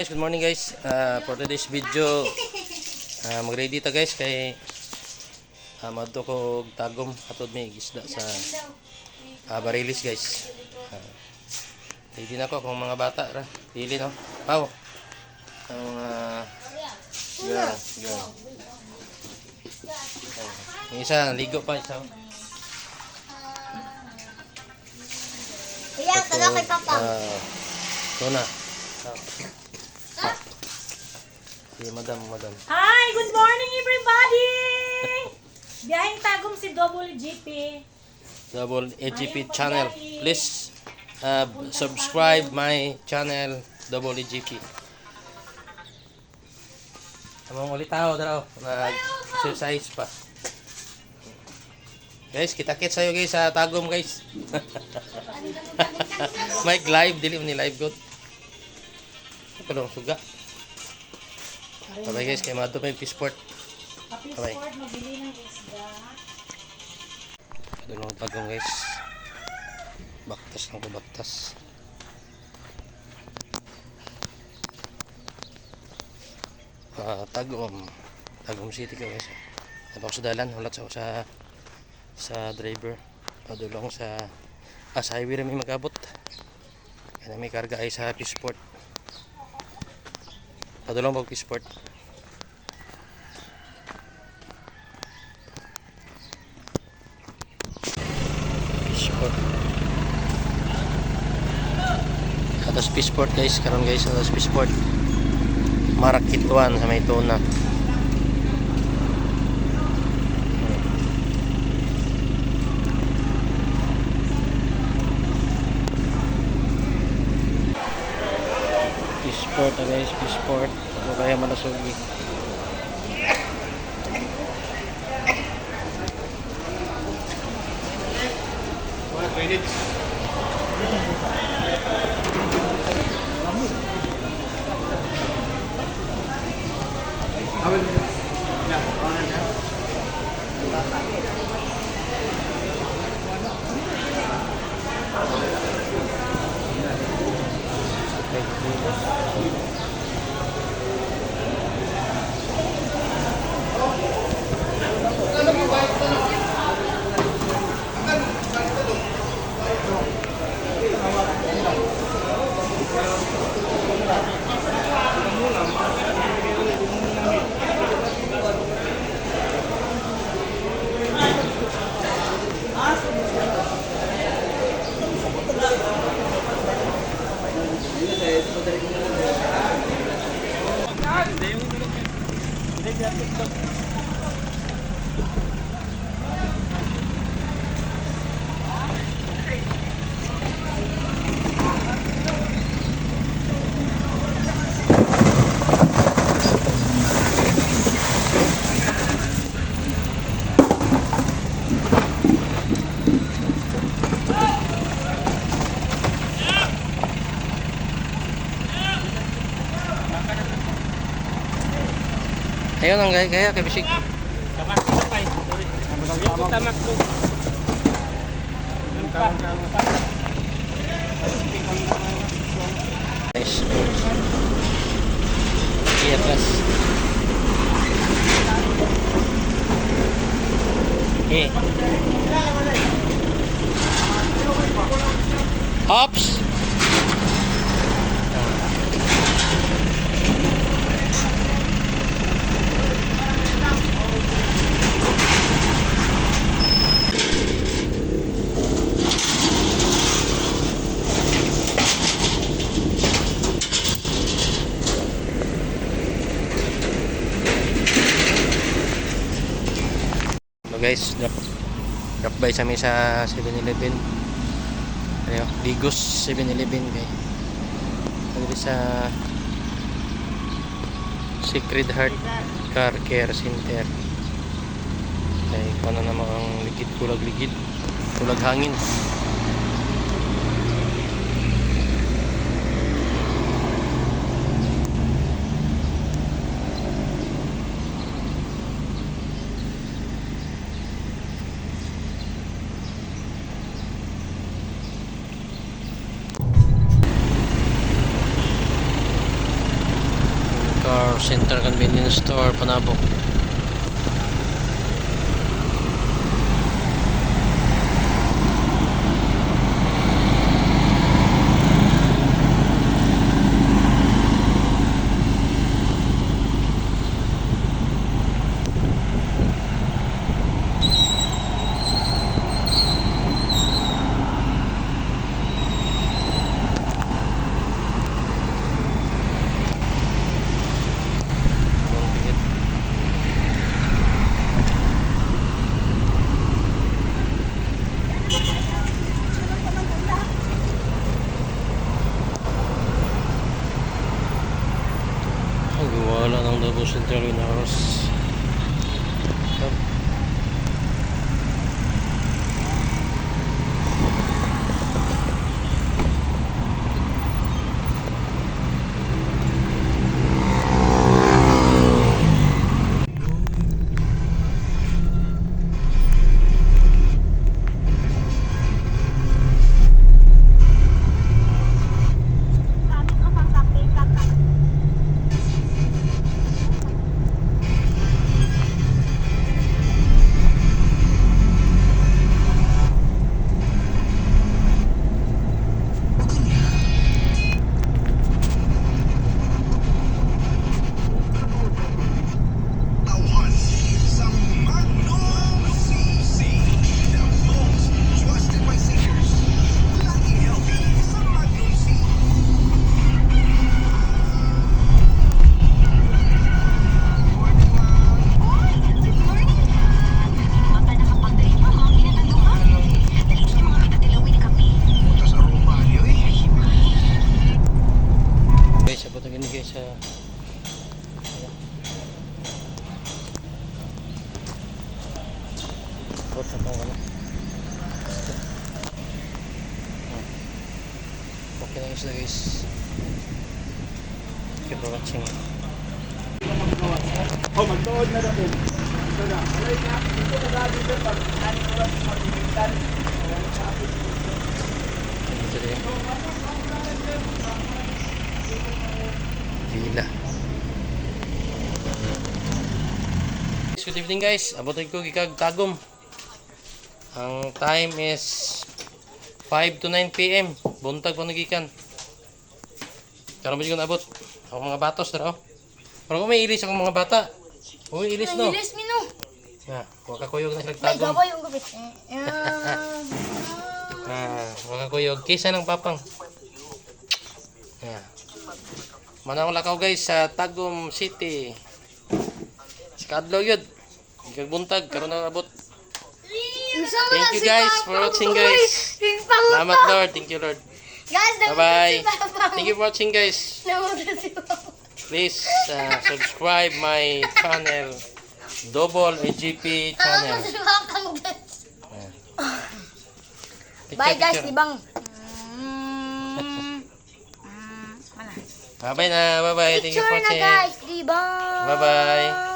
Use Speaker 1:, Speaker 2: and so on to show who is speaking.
Speaker 1: Guys, good morning guys. For today's video, mag-ready ta guys kay madto ko og tagom atod may gisda sa Barilis guys. Ready na ko kung mga bata ra. Dili no. Pau. Ang girl. Yung isa ligo pa isa.
Speaker 2: Kuya, tala kay Papa.
Speaker 1: Tuna. Si madam.
Speaker 3: Hi! Good morning, everybody! Biyaheng tagom si WGP.
Speaker 1: Double AGP channel. Please subscribe my channel WGP. Among ulit tao daw nag-exercise pa. Guys, kita-kits sayo guys sa tagom guys. Mic live, dili ni live good. Pero suga. Bye guys, kay madto pa yung Peaceport. Bye.
Speaker 3: Peaceport, magbili ng isda.
Speaker 1: Dalawang tagong guys. Baktas lang ko baktas. Tagom City ko guys. Tapos sa dalan, ulat sa driver. Padulong sa highway rin may magabot. Kaya may karga ay sa Peaceport. Padulong pag Peaceport. Atas Peaceport guys, karon guys atas Peaceport. Marakituan sa may tuna. Peaceport guys, Peaceport. Ako kaya malasugi. Ayun ang gaya kay Bisik. Nice. Iya plus. Hops. Guys, drop by sa may sa 7-Eleven. Ayo, Digos 7-Eleven guys. Dito sa Sacred Heart Car Care Center. Ay, paano naman ang kulag hangin. Car Center Convenience Store, Panabo. Wala ng Davao Central Inaros. Guys, abot na gini guys sa abot na pang ano. Okay na isla guys. Thank you for watching.
Speaker 2: Oh, magtuod na na po. Ito na. Alay na. Ito na lagi dito. Pag-ani ko lang sa pag-ibitan.
Speaker 1: Ito din. Villa. Good evening guys. Abotin ko gikag Tagum. Ang time is 5 to 9 PM. Buntag pa nagikan. Karon ba ko naabot? Ang mga batos dara oh. Pero kung may ilis akong mga bata. Uy, ilis no.
Speaker 3: Ilis mino.
Speaker 1: Ya, waka kuyog na
Speaker 3: May
Speaker 1: nagtagom.
Speaker 3: gabay yung gabit.
Speaker 1: Waka kuyog kisa ng papang. Ya. Manang lakaw guys sa Tagum City. Skadlaw yun. Ikagbuntag, karon na abot. Thank you guys for watching guys. Salamat Lord, thank you Lord.
Speaker 3: Guys,
Speaker 1: Bye bye. Thank you for watching guys. Please subscribe my channel, Double AGP channel.
Speaker 3: Bye guys,
Speaker 1: Picture.
Speaker 3: libang.
Speaker 1: Bye bye na, bye bye. Thank you
Speaker 3: Picture
Speaker 1: for
Speaker 3: na
Speaker 1: watching.
Speaker 3: guys, libang.
Speaker 1: Bye bye.